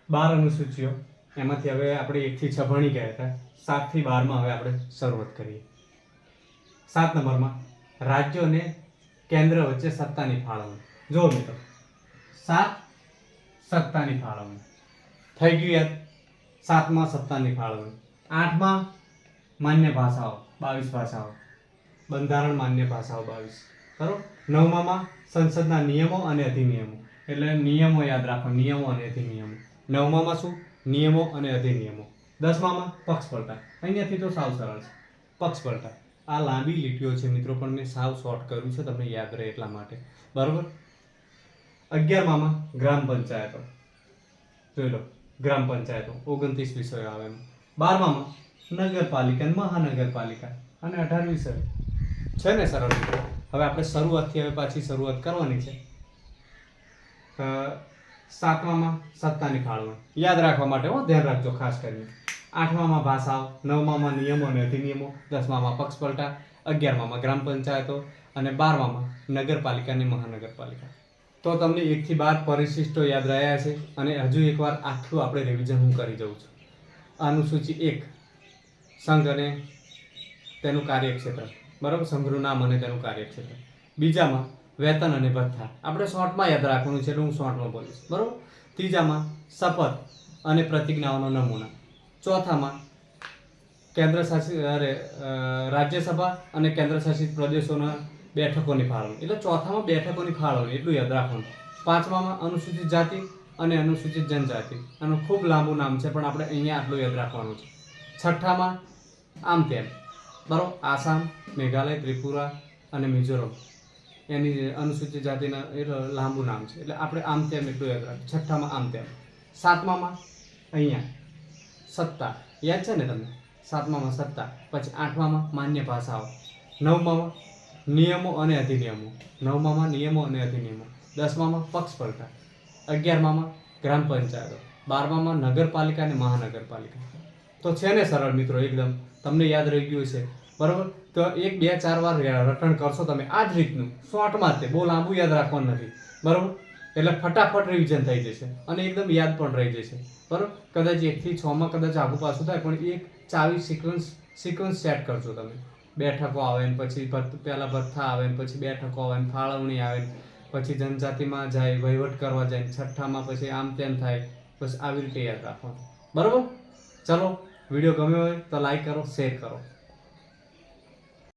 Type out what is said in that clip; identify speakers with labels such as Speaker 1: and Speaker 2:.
Speaker 1: 12 અનુસૂચિઓ, એમાંથી હવે આપણે 1 થી 6 ભણી ગયા હતા. 7 થી 12 માં હવે આપણે શરૂઆત કરીએ. 7 નંબરમાં રાજ્યો અને કેન્દ્ર વચ્ચે સત્તાની ફાળવણી. જો મિત્રો 7 સત્તાની ફાળવણી થઈ ગયું યાદ. 7માં સત્તાની ફાળવણી, 8માં માન્ય ભાષાઓ 22 ભાષાઓ, બંધારણ માન્ય ભાષાઓ 22, બરોબર. 9માં સંસદના નિયમો અને અધિનિયમો, એટલે નિયમો યાદ રાખો, નિયમો અને અધિનિયમો. 9માં શું? નિયમો અને અધિનિયમો. 10માં પક્ષપલટા. અહીંયાથી તો સાવ સરળ છે. પક્ષપલટા આ લાંબી લીટીઓ છે મિત્રો, પણ મેં સાવ શોર્ટ કર્યું છે તમને યાદ રહે એટલા માટે, બરોબર. 11માં ગ્રામ પંચાયતો, જોઈ લો ગ્રામ પંચાયતો 29 વિષયો આવે એમ. 12માં નગરપાલિકા અને મહાનગરપાલિકા અને 18 વિષયો છે ને સરળ મિત્રો. હવે આપણે શરૂઆતથી હવે પાછી શરૂઆત કરવાની છે. 7માં સત્તાની ફાળવણી યાદ રાખવા માટે ધ્યાન રાખજો ખાસ કરીને. 8માં ભાષાઓ, 9માં નિયમો અને અધિનિયમો, 10માં પક્ષપલટા, 11માં ગ્રામ પંચાયતો અને 12માં નગરપાલિકા અને મહાનગરપાલિકા. તો તમને 1 થી 12 પરિશિષ્ટો યાદ રહ્યા છે અને હજુ એકવાર આખું આપણે રિવિઝન હું કરી જઉં છું. અનુસૂચિ 1 સંઘ અને તેનું કાર્યક્ષેત્ર, બરાબર, સંઘનું નામ અને તેનું કાર્યક્ષેત્ર. બીજામાં વેતન અને ભથ્થા, આપણે શોર્ટમાં યાદ રાખવાનું છે એટલે હું શોર્ટમાં બોલીશ, બરાબર. ત્રીજામાં શપથ અને પ્રતિજ્ઞાઓનો નમૂના. ચોથામાં રાજ્યસભા અને કેન્દ્ર શાસિત પ્રદેશોના બેઠકોની ફાળવણી, એટલે ચોથામાં બેઠકોની ફાળવણી એટલું યાદ રાખવાનું. 5માં અનુસૂચિત જાતિ અને અનુસૂચિત જનજાતિ, આનું ખૂબ લાંબુ નામ છે પણ આપણે અહીંયા આટલું યાદ રાખવાનું છે. 6માં આમ તેમ, બરાબર, આસામ, મેઘાલય, ત્રિપુરા અને મિઝોરમ એની અનુસૂચિત જાતિના એ લાંબુ નામ છે એટલે આપણે આમ તેમ એટલું યાદ રાખીએ. 6માં આમ તેમ. 7માં અહીંયા સત્તા યાદ છે ને તમને, 7માં સત્તા. પછી 8માં માન્ય ભાષાઓ, 9માં નિયમો અને અધિનિયમો, 9માં નિયમો અને અધિનિયમો, 10માં પક્ષપલટા, 11માં ગ્રામ પંચાયતો, 12માં નગરપાલિકા અને મહાનગરપાલિકા. તો છે ને સરળ મિત્રો એકદમ, તમને યાદ રહી ગયું છે, બરાબર. તો 1 2 4 વાર રટણ કરશો તમે આ જ રીતનું શોર્ટમાં, તે બહુ લાંબુ યાદ રાખવાનું નથી, બરાબર. એટલે ફટાફટ રિવિઝન થઈ જશે અને એકદમ યાદ પણ રહી જશે, બરાબર. કદાચ 1 થી 6માં કદાચ આગુ પાછું થાય પણ એક ચાવી સિક્વન્સ સેટ કરજો તમે. બેઠકો આવે ને પછી પહેલા ભથ્થા આવે ને પછી બેઠકો આવે ને ફાળવણી આવે ને પછી જનજાતિમાં જાય, વહીવટ કરવા જાય, 6માં પછી આમ તેમ થાય, બસ આવી રીતે યાદ રાખવાનું, બરાબર. ચલો, વિડીયો ગમ્યો હોય તો લાઈક કરો, શેર કરો.